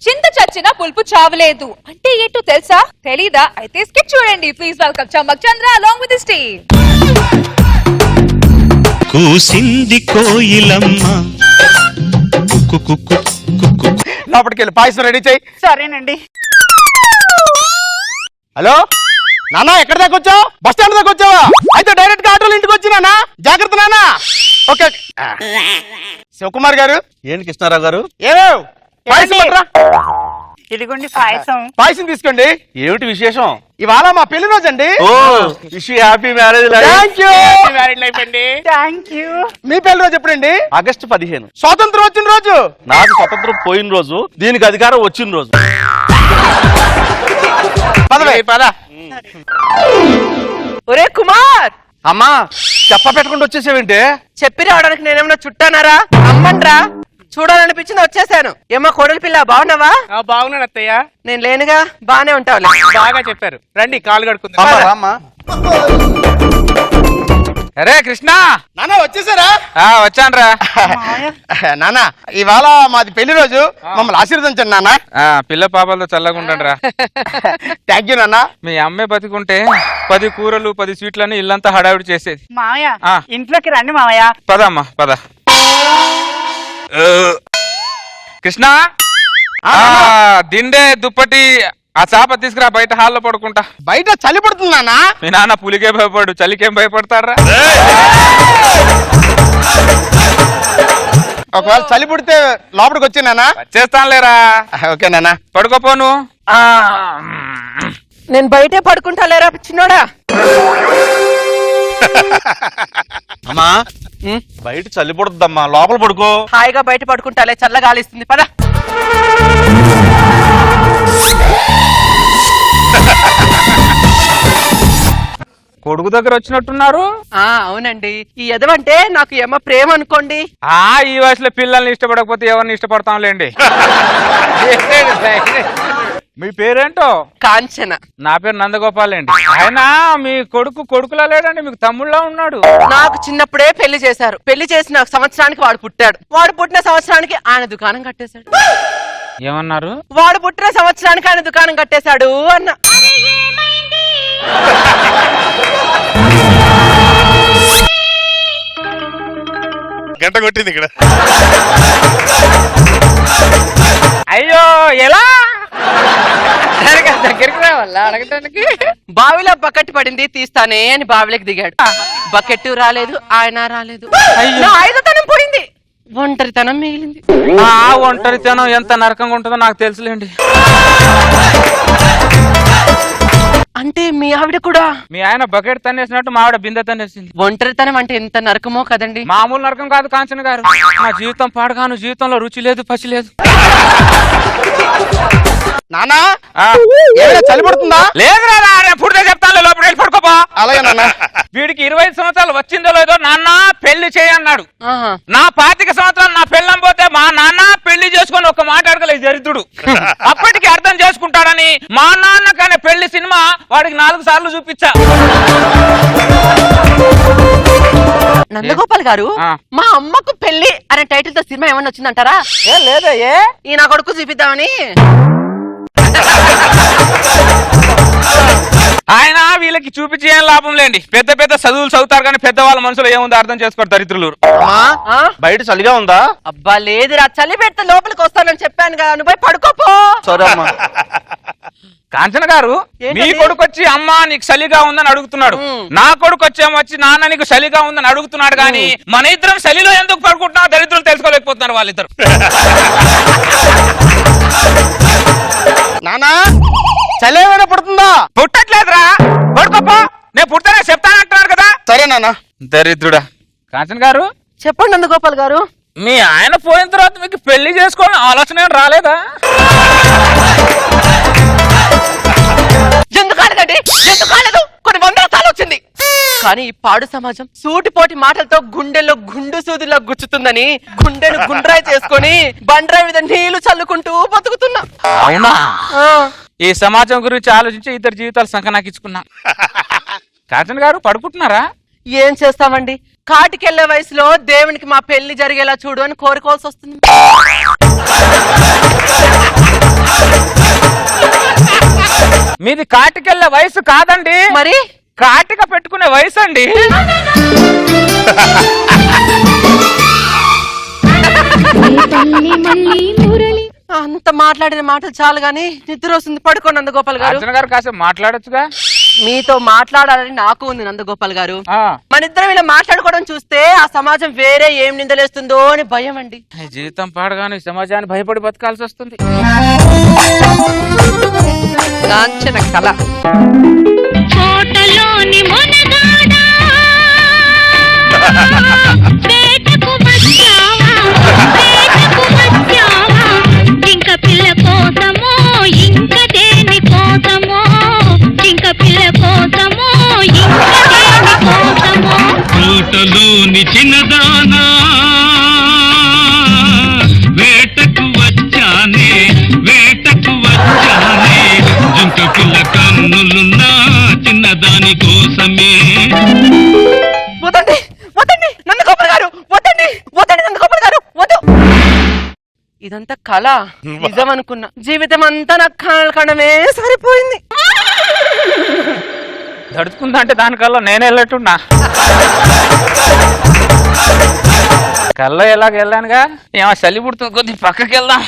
చింత చచ్చిన పులుపు చావలేదు అంటే ఏంటో తెలుసా? తెలీదా? అయితే స్కిప్ చూడండి. Please welcome Chammak Chandra along with his team. కూసింది కోయిలమ్మ లోపలికి వెళ్ళి పాయసం రెడీ చేయి. సరేనండి. హలో నానా, ఎక్కడ దాకా వచ్చావు? బస్ స్టాండ్ దాకా వచ్చావా? అయితే డైరెక్ట్ గా ఆటోలో ఇంటికి వచ్చినానా? జాగ్రత్త నానా. ఓకే శివకుమార్ గారు. ఏంటి కృష్ణారావు గారు? ఏమేవ్ పాయసం పట్రా. ఇదిగోండి పాయసం. పాయసం తీసుకోండి. ఏమిటి విశేషం? ఇవాళ మా పెళ్లి రోజు అండి. ఓ wish happy marriage. Thank you. Thank you. మీ పెళ్లి రోజు ఎప్పుడండి? ఆగస్టు 15. స్వాతంత్రం వచ్చిన రోజు. నాకు స్వతంత్రం పోయిన రోజు, దీనికి అధికారం వచ్చిన రోజు. పద. ఒరే కుమార్, అమ్మా చెప్ప పెట్టకుండా వచ్చేసావేంటే? చెప్పి రావడానికి నేనేమన్నా చుట్టానారా? అమ్మండ్రా, చూడాలనిపించింది వచ్చేసాను. ఏమో కోడలి పిల్ల, బాగున్నావా? బాగున్నాడు అత్తయ్య. నేను లేనుగా, బానే ఉంటావులే. బాగా చెప్పారు. రండి కాలు కడుకుందాం. అరే కృష్ణ, నానా వచ్చేసారా? వచ్చానరా. నానా ఇవాళ మాది పెళ్లి రోజు, మమ్మల్ని ఆశీర్వదించండి నాన్న. పిల్ల పాపాలతో చల్లగా ఉండండి రా. థ్యాంక్ యూ నాన్న. మీ అమ్మే బతికుంటే 10 కూరలు 10 స్వీట్లని ఇల్లంతా హడావిడి చేసేది. మావయ్య ఇంట్లోకి రండి మావయ్య. పదమ్మా పద. కృష్ణ, దిండే దుప్పటి ఆ చాప తీసుకురా, బయట హాల్లో పడుకుంటా. బయట చలి పడుతుంది నాన్న. మీ నాన్న పులికే భయపడు, చలికేం భయపడతారా? ఒకవేళ చలి పుడితే లోపలికి వచ్చి నాన్న. చేస్తానులేరా. ఓకే నాన్న. పడుకోపోను. నేను బయటే పడుకుంటా లేరా చిన్నోడా. అమ్మా బయట చల్లి పడుతుందమ్మా, లోపల పడుకో. హాయిగా బయట పడుకుంటాలే, చల్లగా గాలిస్తుంది. పద. కొడుకు దగ్గర వచ్చినట్టున్నారు. అవునండి, ఈ ఎదవంటే నాకు ఏమో ప్రేమ అనుకోండి. ఈ వయసులో పిల్లల్ని ఇష్టపడకపోతే ఎవరిని ఇష్టపడతాంలేండి. మీ పేరేంటో? కాంచన. నా పేరు నందగోపాల్ అండి. ఆయన మీ కొడుకులా లేడండి, మీకు తమ్ముళ్ళ ఉన్నాడు. నాకు చిన్నప్పుడే పెళ్లి చేశారు. పెళ్లి చేసిన సంవత్సరానికి వాడు పుట్టాడు. వాడు పుట్టిన సంవత్సరానికి ఆయన దుకాణం కట్టేశాడు. ఏమన్నారు? వాడు పుట్టిన సంవత్సరానికి ఆయన దుకాణం కట్టేశాడు అన్న. గంట కొట్టింది ఇక్కడ. అయ్యో ఎలా దగ్గరికి రావాలా అడగటానికి? బావిలో బకెట్ పడింది, తీస్తానే అని బావిలోకి దిగాడు. బకెట్ రాలేదు, ఆయన రాలేదు. నా ఐదతనం పోయింది, ఒంటరితనం మిగిలింది. ఒంటరితనం ఎంత నరకంగా ఉంటుందో నాకు తెలుసులేండి. అంటే మీ ఆవిడ కూడా? మీ ఆయన బకెట్ తన్నేసినట్టు మా ఆవిడ బిందె తన్నేసింది. ఒంటరితనం అంటే ఎంత నరకమో కదండి. మామూలు నరకం కాదు కాంచన గారు. నా జీవితం పాడగాను, జీవితంలో రుచి లేదు, పసి లేదు. నానా చలి పడుతుందా? లేదురా, పుడితే చెప్తాను, లోపలికి వెళ్ళి పడుకోపా. అలాగే నాన్న. వీడికి 25 సంవత్సరాలు వచ్చిందో లేదో నాన్న పెళ్లి చేయన్నాడు. ఆహా. నా 25 సంవత్సరాలు నా పెళ్ళం పోతే మా నాన్న పెళ్లి చేసుకుని ఒక మాట అడగలేదు దరిద్రుడు. అప్పటికి అర్థం చేసుకుంటాడని మా నాన్న కానీ పెళ్లి సినిమా వాడికి 4 సార్లు చూపించా. నందగోపాల్ గారు, మా అమ్మకు పెళ్లి అనే టైటిల్ తో సినిమా ఏమన్నా వచ్చిందంటారా? లేదా ఈ నా కొడుకు చూపిద్దామని. ఆయన వీళ్ళకి చూపించి ఏం లాభం లేండి. పెద్ద పెద్ద చదువులు చదువుతారు కానీ పెద్దవాళ్ళ మనసులో ఏముందో అర్థం చేసుకోరు దరిద్రులు. బయట చలిగా ఉందా? అబ్బా లేదురా, చలి పెడితే లోపలికి వస్తానని చెప్పాను కదా, నువ్వు పోయి పడుకోపో. సరే అమ్మా. కాంచన గారు, మీ కొడుకు వచ్చి అమ్మ నీకు చలిగా ఉందని అడుగుతున్నాడు. నా కొడుకు వచ్చి నాన్న నీకు చలిగా ఉందని అడుగుతున్నాడు. కానీ మన ఇద్దరం చలిలో ఎందుకు పడుకుంటున్నా దరిద్రులు తెలుసుకోలేకపోతున్నారు వాళ్ళిద్దరు. నానా చలి ఏమైనా పడుతుందా? పుట్టట్లేదురా, పడుకోపో. నేను పుట్టానే చెప్తానంటున్నాను కదా. సరే నాన్న. దరిద్రుడా. కాంచన గారు చెప్పండి నందగోపాల్ గారు. మీ ఆయన పోయిన తర్వాత మీకు పెళ్లి చేసుకోవాలని ఆలోచన ఏం రాలేదా? ఎందుకు కాలేదు? కొన్ని 100 సార్లు వచ్చింది. కానీ ఈ పాడు సమాజం సూటిపోటి మాటలతో గుండెల్లో గుండు సూదిలో గుచ్చుతుందని గుండెను గుండ్రాయి చేసుకుని బండ్రాయి మీద నీళ్లు చల్లుకుంటూ బతుకుతున్నా. అవునా? ఈ సమాజం గురించి ఆలోచించి ఇద్దరు జీవితాలు సంకనాకించుకున్నా. కాంచన గారు పడుకుంటున్నారా? ఏం చేస్తామండి, కాటికెళ్లే వయసులో దేవునికి మా పెళ్లి జరిగేలా చూడు అని కోరుకోవాల్సి వస్తుంది. మీది కాటికెళ్ళే వయసు కాదండి, మరి కాటిక పెట్టుకునే వయసు అండి. అంత మాట్లాడిన మాటలు చాలు గాని నిద్ర వస్తుంది, పడుకోండి నందగోపాల్ గారు. అర్జున గారు కాసేపు మాట్లాడొచ్చుగా. మీతో మాట్లాడాలని నాకు ఉంది నందగోపాల్ గారు. ఆ. మన ఇద్దరం ఇలా మాట్లాడుకోవడం చూస్తే ఆ సమాజం వేరే ఏం నిందలేస్తుందో అని భయం అండి. జీవితం పాడగానే సమాజాన్ని భయపడి బతకాల్సి వస్తుంది. కాంచన కళ. కోటలోని మొనగాడా వేటకు వచ్చావా, వేటకు వచ్చావా, జింక పిల్ల కోసమో ఇంక దేని కోసమో, జింక పిల్ల కోసమో ఇంక దేని కోసమో. కోటలోని చిన్నదానా వేటకు వచ్చానే, వేటకు వచ్చానే, జుంక పిల్ల కన్నులున్నా చిన్నదాని కోసమే. వదండి వదండి నందగోపాల్ గారు, వదండి వదండి నందగోపాల్ గారు, వద్దు. ఇదంతా కళ, నిజం అనుకున్నా. జీవితం అంతా నాకు కణమే సరిపోయింది. దడుచుకుందా అంటే దానికల్లా నేను వెళ్ళట్టున్నా. కళ్ళ ఎలాగ వెళ్ళానుగా, ఏమో చలి పుడుతుంది, కొద్ది పక్కకి వెళ్దాం.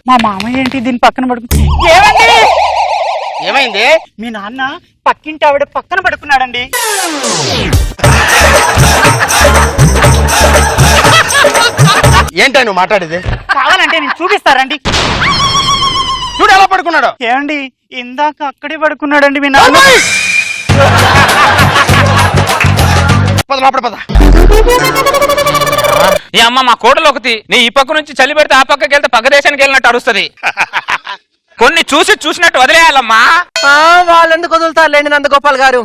మా మామయ్య ఏంటి దీని పక్కన పడుకు. ఏమైంది? మీ నాన్న పక్కింటి ఆవిడ పక్కన పడుకున్నాడండి. ఏంటో నువ్వు మాట్లాడేది? కావాలంటే నేను చూపిస్తారండి. చూడు ఎలా పడుకున్నాడు. ఏమండి ఇందాక అక్కడే పడుకున్నాడండి మీ నాన్న. పద లోపల పద. ఈ అమ్మ మా కోడలు ఒకటి, నీ ఈ పక్క నుంచి చలి పెడితే ఆ పక్కకి వెళ్తే పక్క దేశానికి వెళ్ళినట్టు అరుస్తుంది. కొన్ని చూసినట్టు వదిలేయాలమ్మా. వాళ్ళెందుకు వదులుతారులేండి నందగోపాల్ గారు.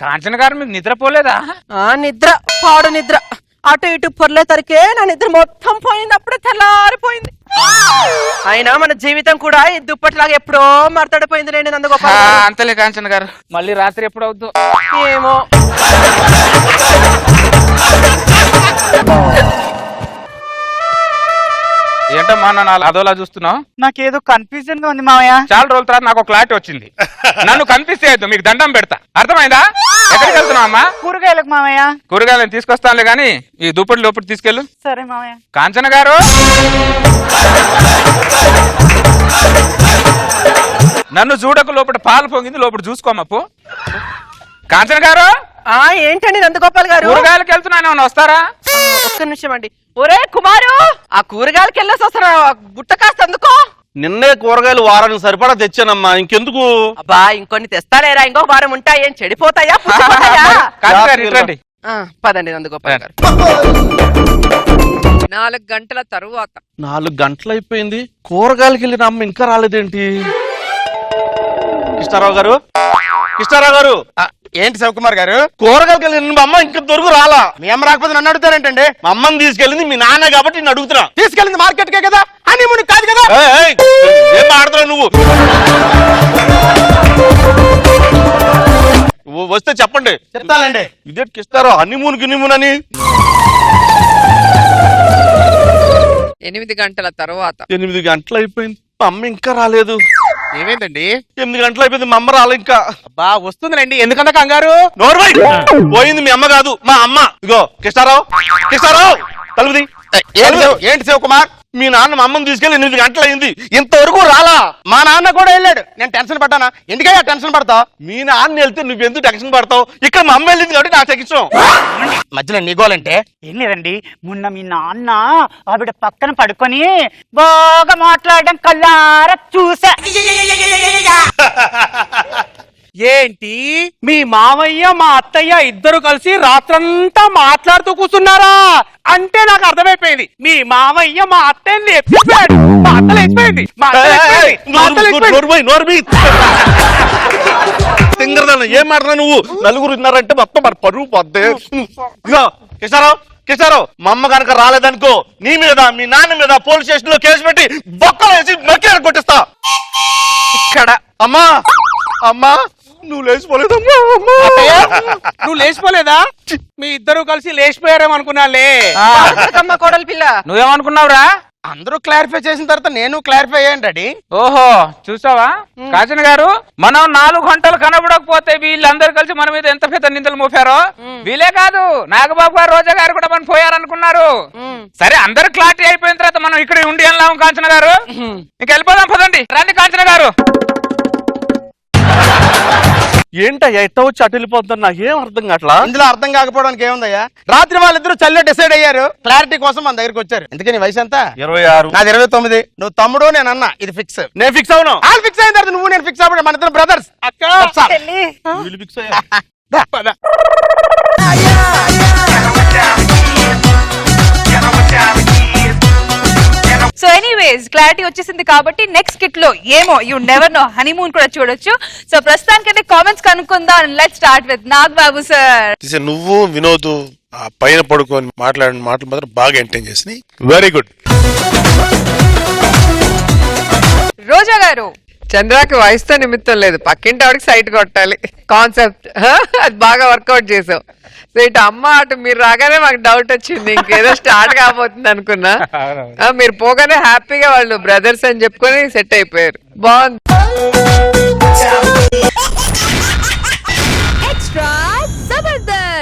కాంచన గారు మీకు నిద్రపోలేదా? నిద్ర పాడు నిద్ర. అటు ఇటు పొర్లేసరికే నా నిద్ర మొత్తం పోయింది. అప్పుడే తెల్లారిపోయింది. అయినా మన జీవితం కూడా ఈ దుప్పటిలాగా ఎప్పుడో మరతడిపోయింది లేండి నందగోపాల్ గారు. అంతలే కాంచన గారు, మళ్ళీ రాత్రి ఎప్పుడు అవుద్దు ఏమో. ఏంటమ్మా నన్ను అదోలా చూస్తున్నావు? నాకేదో కన్ఫ్యూజన్ గా ఉంది మామయ్య. చాలా రోజుల తర్వాత నాకు క్లారిటీ వచ్చింది. నన్ను కన్ఫ్యూజ్ చేయొద్దు, మీకు దండం పెడతా. అర్థమైందా? ఎక్కడికి వెళ్తున్నావు అమ్మా? కూరగాయలకు మామయ్య. కూరగాయలను తీసుకొస్తానులే గాని ఈ దుప్పటి లోపలి తీసుకెళ్ళు. సరే మామయ్య. కాంచన గారు, నన్ను చూడకు, లోపల పాలు పొంగింది, లోపల చూసుకోమప్పు. కాంచన గారు, ఏంటండి నందగోపాల్ గారు? కూరగాయలకు వెళ్తున్నాను, వస్తారా? ఒక్క నిమిషం అండి. ఒరే కుమారు, ఆ కూరగాయలకి వెళ్ళేసి వస్తారా? బుట్ట కాస్త అందుకో. నిన్నే కూరగాయలు వారానికి సరిపడా తెచ్చానమ్మా, ఇంకెందుకు? అబ్బా ఇంకొన్ని తెస్తాలేరా, ఇంకో వారం ఉంటాయి. ఏం చెడిపోతాయా, పుచ్చిపోతాయా? కాంచన గారు, ఇట్రండి. పదండి నందగోపాల్ గారు. 4 గంటల తరువాత 4 గంటలు అయిపోయింది, కూరగాయలకి వెళ్ళిన అమ్మ ఇంకా రాలేదేంటి? కృష్ణారావు గారు, కృష్ణారావు గారు. ఏంటి శివకుమార్ గారు? కూరగాయలకి వెళ్ళిన మా అమ్మ ఇంకొంతవరకు రాలా. మీ అమ్మ రాకపోతే నన్ను అడుగుతారేంటండి? మా అమ్మని తీసుకెళ్ళింది మీ నాన్న కాబట్టి నేను అడుగుతున్నా. తీసుకెళ్ళింది మార్కెట్ కే కదా, హనీమూన్ కాదు కదా. ఏం మాడుతున్నావు నువ్వు? వస్తే చెప్పండి. చెప్తానండి. ఇదే కృష్ణారావు హనీమూన్ గిన్నీమూన్ అని. 8 గంటల తరువాత 8 గంటలు అయిపోయింది, మా అమ్మ ఇంకా రాలేదు. ఏమైందండి? 8 గంటలు అయిపోయింది, మా అమ్మ రాలే ఇంకా. అబ్బా వస్తుందిలేండి, ఎందుకంత కంగారు? నోర్వై పోయింది, మీ అమ్మ కాదు మా అమ్మ. ఇగో కృష్ణారావు, కృష్ణారావు తలుపుది. ఏంటి శివకుమార్? మీ నాన్న మా అమ్మని తీసుకెళ్ళి 8 గంటలు అయింది, ఇంతవరకు రాలా. మా నాన్న కూడా వెళ్ళాడు. నేను టెన్షన్ పడ్డానా? ఎందుకయ్యా టెన్షన్ పడతావు? మీ నాన్న వెళ్తే నువ్వెందుకు టెన్షన్ పడతావు? ఇక్కడ మా అమ్మ వెళ్ళింది కాబట్టి నాకు టెన్షన్. మధ్యలో నీగోలంటే ఏం లేదండి, మొన్న మీ నాన్న ఆవిడ పక్కన పడుకొని బాగా మాట్లాడడం కల్లారా చూసా. ఏంటి మీ మామయ్య మా అత్తయ్య ఇద్దరు కలిసి రాత్రంతా మాట్లాడుతూ కూర్చున్నారా? అంటే నాకు అర్థమైపోయింది, మీ మామయ్య మా అత్తయ్యని లేచిపోయాడు. మా అత్త లేచిపోయింది, మా అత్త లేచిపోయింది, మా అత్త లేచిపోయింది. తింగరదాన ఏం మాట్లాడు నువ్వు? నలుగురు ఉన్నారంటే మొత్తం మరి పరువు పోద్దే. ఇగో కృష్ణారావు, కిషారావు మా అమ్మ కనుక రాలేదనుకో నీ మీద మీ నాన్న మీద పోలీస్ స్టేషన్ లో కేసు పెట్టి బొక్కలు వేసి మక్కి కొట్టిస్తా. ఇక్కడ అమ్మా అమ్మా నువ్వు లేచిపోలేదమ్మా. అత్తయ్య, నువ్వు లేచిపోలేదా? మీ ఇద్దరు కలిసి లేచిపోయారేమో అనుకున్నాలే. అమ్మ కోడలి పిల్ల నువ్వేమనుకున్నావురా? అందరూ క్లారిఫై చేసిన తర్వాత నేను క్లారిఫై అయ్యాను డాడీ. ఓహో చూసావా కాజన్ గారు, మనం 4 గంటలు కనబడకపోతే వీళ్ళందరూ కలిసి మన మీద ఎంత పెద్ద నిందలు మోపారో. వీలే కాదు, నాగబాబు గారు, రోజా గారు కూడా మనం పోయారనుకున్నారు. సరే, అందరు క్లారిటీ అయిపోయిన తర్వాత మనం ఇక్కడ ఉండి వెళ్ళాము. కాంచన గారు ఇంక వెళ్ళిపోదాం, పదండి. రండి కాంచన గారు. ఏంటయ్యా ఎట్ట వచ్చి అటు వెళ్ళిపోతున్నా నాకేం అర్థం కావట్లా. ఇందులో అర్థం కాకపోవడానికి ఏముందయ్యా? రాత్రి వాళ్ళిద్దరూ చల్లో డిసైడ్ అయ్యారు, క్లారిటీ కోసం మన దగ్గరికి వచ్చారు. ఎందుకని నీ వయసు ఎంత? 26. నాది 29. నువ్వు తమ్ముడు, నేను అన్న, ఇది ఫిక్స్. నేను ఫిక్స్ అవును. వాళ్ళు ఫిక్స్ అయిన తర్వాత నువ్వు నేను ఫిక్స్ అవ్వడం, మన ఇద్దరు బ్రదర్స్. వీళ్ళు ఫిక్స్ అయ్యారు. సో ఎనీవేస్ క్లారిటీ వచ్చేసింది కాబట్టి నెక్స్ట్ కిట్ లో ఏమో యు నెవర్ నో హనీమూన్ కూడా చూడొచ్చు. సో ప్రస్తుతానికైతే కామెంట్స్ కనుక్కుందాం. Let's start with Nagababu sir. నువ్వు వినోద్ ఆ పైన పడుకొని మాట్లాడిన మాటలు మాత్రం బాగా ఎంటైన్ చేసి వెరీ గుడ్. రోజా గారు. చంద్రాకి వయసుతో నిమిత్తం లేదు, పక్కింటి ఆవిడకి సైట్ కొట్టాలి కాన్సెప్ట్. అది బాగా వర్కౌట్ చేసావు. సో ఇటు అమ్మ అటు మీరు రాగానే మాకు డౌట్ వచ్చింది, ఇంకేదో స్టార్ట్ కాబోతుంది అనుకున్నా. మీరు పోగానే హ్యాపీగా వాళ్ళు బ్రదర్స్ అని చెప్పుకొని సెట్ అయిపోయారు. బాగుంది.